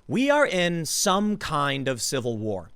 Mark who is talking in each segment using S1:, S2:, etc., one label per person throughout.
S1: We are in some kind of civil war.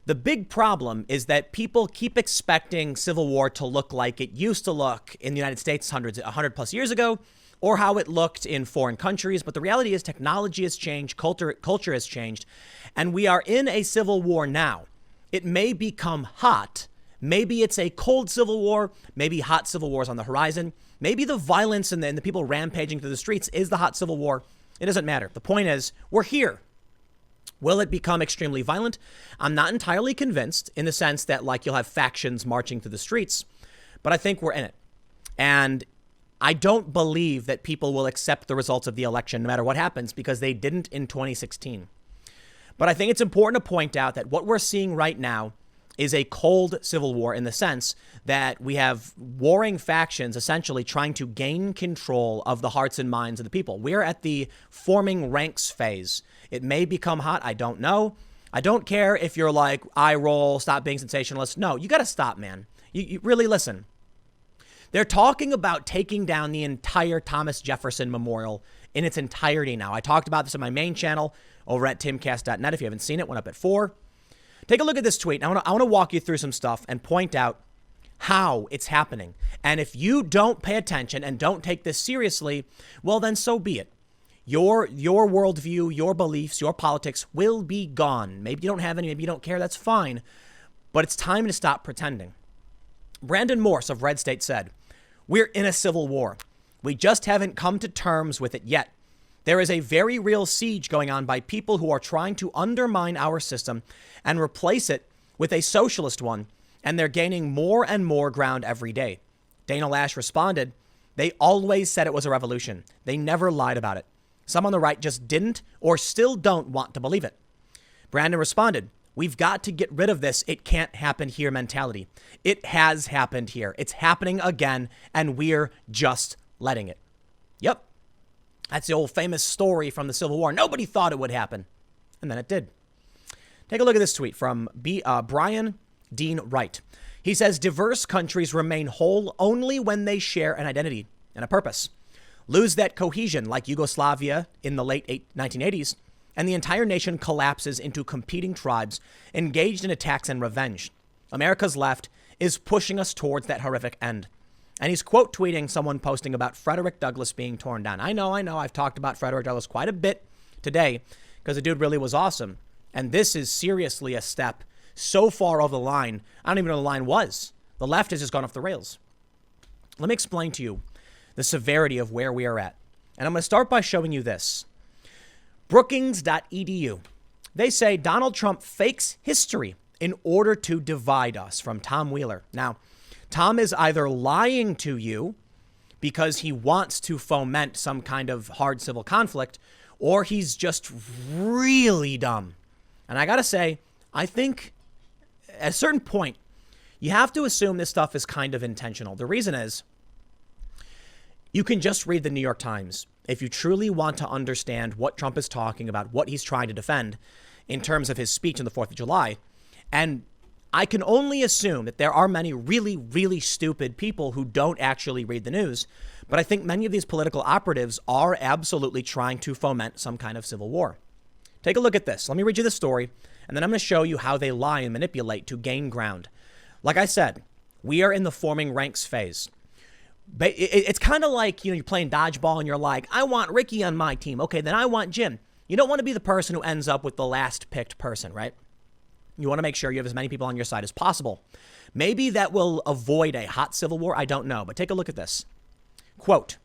S1: The big problem is that people keep expecting civil war to look like it used to look in the United States 100 plus years ago, or how it looked in foreign countries. But the reality is technology has changed, culture has changed, and we are in a civil war now. It may become hot. Maybe it's a cold civil war. Maybe hot civil wars on the horizon. Maybe the violence and the people rampaging through the streets is the hot civil war. It doesn't matter. The point is, we're here. Will it become extremely violent? I'm not entirely convinced, in the sense that, like, you'll have factions marching through the streets, but I think we're in it. And I don't believe that people will accept the results of the election no matter what happens, because they didn't in 2016. But I think it's important to point out that what we're seeing right now is a cold civil war, in the sense that we have warring factions essentially trying to gain control of the hearts and minds of the people. We're at the forming ranks phase. It may become hot. I don't know. I don't care if you're like, eye roll, stop being sensationalist. No, you got to stop, man. You really listen. They're talking about taking down the entire Thomas Jefferson Memorial in its entirety now. I talked about this on my main channel over at timcast.net. If you haven't seen it, went up at 4. Take a look at this tweet. I want to walk you through some stuff and point out how it's happening. And if you don't pay attention and don't take this seriously, well, then so be it. Your worldview, your beliefs, your politics will be gone. Maybe you don't have any, maybe you don't care, that's fine. But it's time to stop pretending. Brandon Morse of Red State said, "We're in a civil war. We just haven't come to terms with it yet. There is a very real siege going on by people who are trying to undermine our system and replace it with a socialist one, and they're gaining more and more ground every day." Dana Lash responded, "They always said it was a revolution. They never lied about it. Some on the right just didn't or still don't want to believe it." Brandon responded, "We've got to get rid of this 'it can't happen here' mentality. It has happened here. It's happening again, and we're just letting it." Yep. That's the old famous story from the Civil War. Nobody thought it would happen, and then it did. Take a look at this tweet from Brian Dean Wright. He says, "Diverse countries remain whole only when they share an identity and a purpose. Lose that cohesion, like Yugoslavia in the late 1980s, and the entire nation collapses into competing tribes engaged in attacks and revenge. America's left is pushing us towards that horrific end." And he's quote tweeting someone posting about Frederick Douglass being torn down. I know. I've talked about Frederick Douglass quite a bit today because the dude really was awesome. And this is seriously a step so far over the line. I don't even know what the line was. The left has just gone off the rails. Let me explain to you the severity of where we are at. And I'm going to start by showing you this. Brookings.edu. They say Donald Trump fakes history in order to divide us, from Tom Wheeler. Now, Tom is either lying to you because he wants to foment some kind of hard civil conflict, or he's just really dumb. And I got to say, I think at a certain point, you have to assume this stuff is kind of intentional. The reason is, you can just read the New York Times if you truly want to understand what Trump is talking about, what he's trying to defend in terms of his speech on the 4th of July. And I can only assume that there are many really, really stupid people who don't actually read the news. But I think many of these political operatives are absolutely trying to foment some kind of civil war. Take a look at this. Let me read you the story, and then I'm going to show you how they lie and manipulate to gain ground. Like I said, we are in the forming ranks phase. It's kind of like, you're playing dodgeball and you're like, I want Ricky on my team. Okay, then I want Jim. You don't want to be the person who ends up with the last picked person, right? You want to make sure you have as many people on your side as possible. Maybe that will avoid a hot civil war. I don't know. But take a look at this. Quote,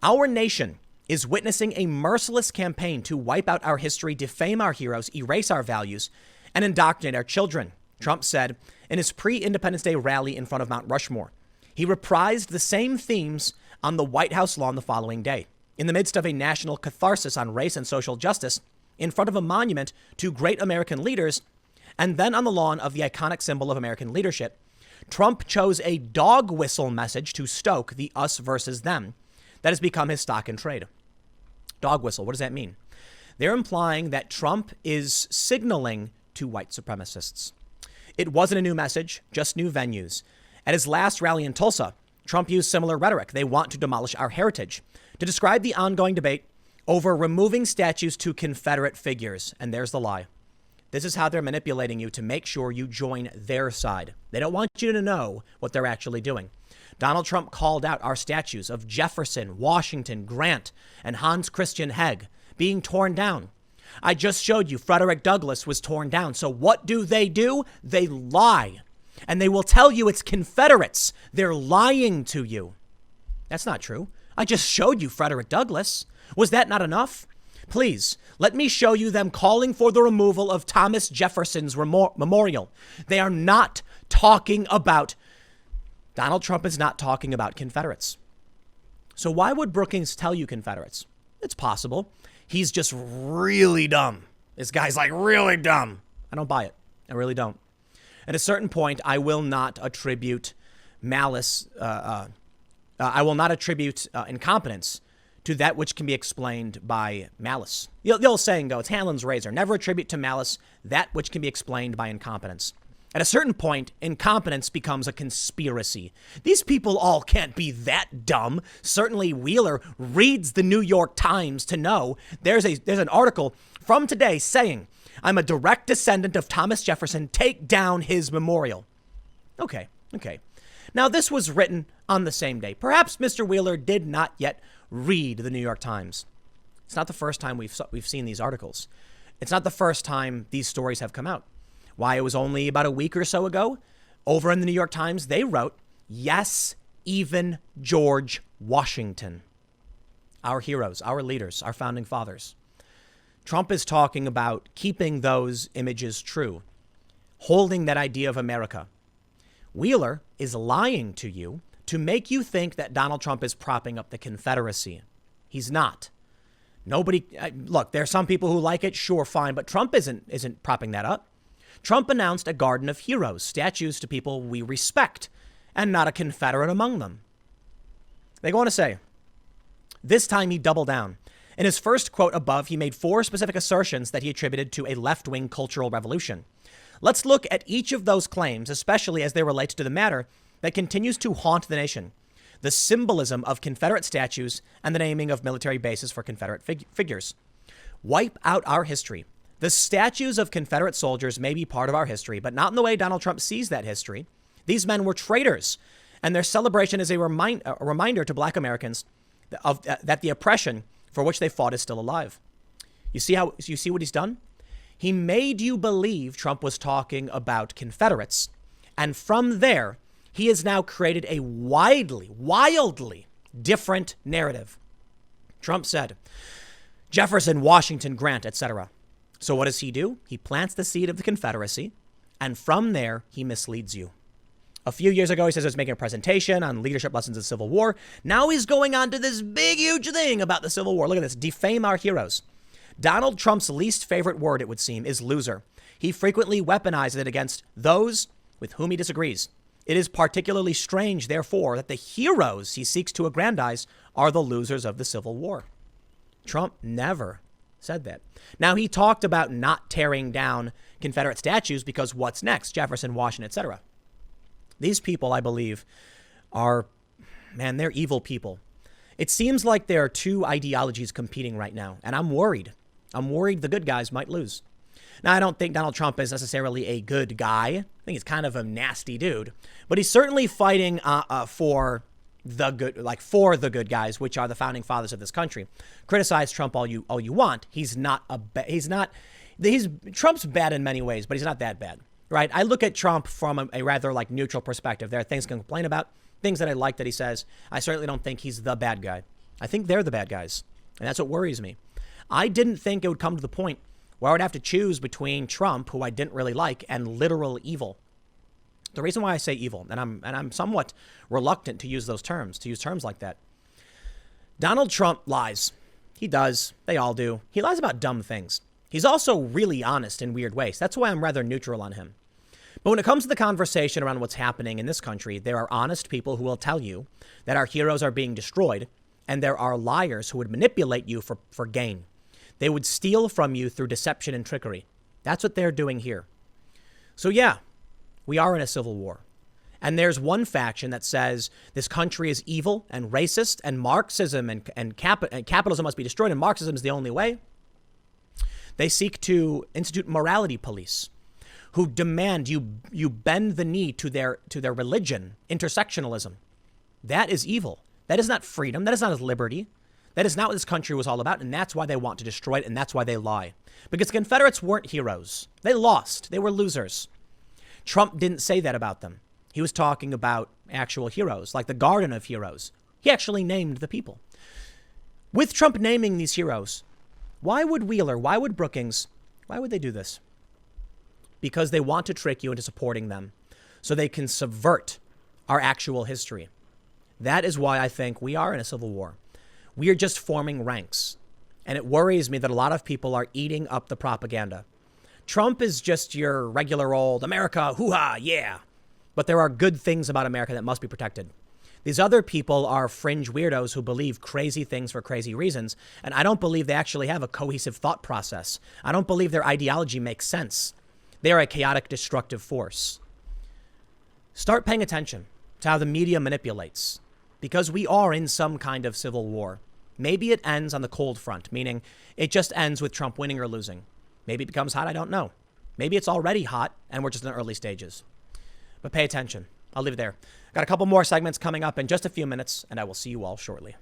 S1: "Our nation is witnessing a merciless campaign to wipe out our history, defame our heroes, erase our values, and indoctrinate our children," Trump said in his pre-Independence Day rally in front of Mount Rushmore. He reprised the same themes on the White House lawn the following day. In the midst of a national catharsis on race and social justice, in front of a monument to great American leaders, and then on the lawn of the iconic symbol of American leadership, Trump chose a dog whistle message to stoke the us versus them that has become his stock in trade. Dog whistle, what does that mean? They're implying that Trump is signaling to white supremacists. It wasn't a new message, just new venues. At his last rally in Tulsa, Trump used similar rhetoric. They want to demolish our heritage. To describe the ongoing debate over removing statues to Confederate figures. And there's the lie. This is how they're manipulating you to make sure you join their side. They don't want you to know what they're actually doing. Donald Trump called out our statues of Jefferson, Washington, Grant, and Hans Christian Heg being torn down. I just showed you Frederick Douglass was torn down. So what do? They lie. And they will tell you it's Confederates. They're lying to you. That's not true. I just showed you Frederick Douglass. Was that not enough? Please, let me show you them calling for the removal of Thomas Jefferson's memorial. They are not talking about, Donald Trump is not talking about Confederates. So why would Brookings tell you Confederates? It's possible. He's just really dumb. This guy's like really dumb. I don't buy it. I really don't. At a certain point, I will not attribute malice. I will not attribute incompetence to that which can be explained by malice. The old saying goes, Hanlon's razor, never attribute to malice that which can be explained by incompetence. At a certain point, incompetence becomes a conspiracy. These people all can't be that dumb. Certainly Wheeler reads the New York Times to know there's an article from today saying, I'm a direct descendant of Thomas Jefferson, take down his memorial. Okay. Now, this was written on the same day. Perhaps Mr. Wheeler did not yet read the New York Times. It's not the first time we've seen these articles. It's not the first time these stories have come out. Why, it was only about a week or so ago, over in the New York Times, they wrote, yes, even George Washington. Our heroes, our leaders, our founding fathers. Trump is talking about keeping those images true, holding that idea of America. Wheeler is lying to you to make you think that Donald Trump is propping up the Confederacy. He's not. Nobody, look, there are some people who like it, sure, fine, but Trump isn't propping that up. Trump announced a garden of heroes, statues to people we respect, and not a Confederate among them. They go on to say, this time he doubled down. In his first quote above, he made 4 specific assertions that he attributed to a left-wing cultural revolution. Let's look at each of those claims, especially as they relate to the matter that continues to haunt the nation, the symbolism of Confederate statues and the naming of military bases for Confederate figures. Wipe out our history. The statues of Confederate soldiers may be part of our history, but not in the way Donald Trump sees that history. These men were traitors, and their celebration is a reminder to Black Americans that the oppression for which they fought is still alive. You see what he's done? He made you believe Trump was talking about Confederates, and from there, he has now created a wildly different narrative. Trump said, Jefferson, Washington, Grant, etc. So what does he do? He plants the seed of the Confederacy, and from there, he misleads you. A few years ago, he says he was making a presentation on leadership lessons of the Civil War. Now he's going on to this big, huge thing about the Civil War. Look at this. Defame our heroes. Donald Trump's least favorite word, it would seem, is loser. He frequently weaponizes it against those with whom he disagrees. It is particularly strange, therefore, that the heroes he seeks to aggrandize are the losers of the Civil War. Trump never said that. Now, he talked about not tearing down Confederate statues because what's next? Jefferson, Washington, etc. These people, I believe, they're evil people. It seems like there are 2 ideologies competing right now, and I'm worried. I'm worried the good guys might lose. Now, I don't think Donald Trump is necessarily a good guy. I think he's kind of a nasty dude, but he's certainly fighting for the good guys, which are the founding fathers of this country. Criticize Trump all you want. Trump's bad in many ways, but he's not that bad, right? I look at Trump from a rather neutral perspective. There are things I can complain about, things that I like that he says. I certainly don't think he's the bad guy. I think they're the bad guys, and that's what worries me. I didn't think it would come to the point where I would have to choose between Trump, who I didn't really like, and literal evil. The reason why I say evil, and I'm somewhat reluctant to use terms like that. Donald Trump lies. He does. They all do. He lies about dumb things. He's also really honest in weird ways. That's why I'm rather neutral on him. But when it comes to the conversation around what's happening in this country, there are honest people who will tell you that our heroes are being destroyed, and there are liars who would manipulate you for gain. They would steal from you through deception and trickery. That's what they're doing here. So yeah, we are in a civil war. And there's one faction that says this country is evil and racist and Marxism and capitalism must be destroyed and Marxism is the only way. They seek to institute morality police who demand you bend the knee to their religion, intersectionalism. That is evil. That is not freedom. That is not liberty. That is not what this country was all about, and that's why they want to destroy it, and that's why they lie. Because Confederates weren't heroes. They lost. They were losers. Trump didn't say that about them. He was talking about actual heroes, like the Garden of Heroes. He actually named the people. With Trump naming these heroes, why would Wheeler, why would Brookings, why would they do this? Because they want to trick you into supporting them so they can subvert our actual history. That is why I think we are in a civil war. We are just forming ranks. And it worries me that a lot of people are eating up the propaganda. Trump is just your regular old America, hoo-ha, yeah. But there are good things about America that must be protected. These other people are fringe weirdos who believe crazy things for crazy reasons. And I don't believe they actually have a cohesive thought process. I don't believe their ideology makes sense. They are a chaotic, destructive force. Start paying attention to how the media manipulates. Because we are in some kind of civil war. Maybe it ends on the cold front, meaning it just ends with Trump winning or losing. Maybe it becomes hot, I don't know. Maybe it's already hot and we're just in the early stages. But pay attention. I'll leave it there. Got a couple more segments coming up in just a few minutes, and I will see you all shortly.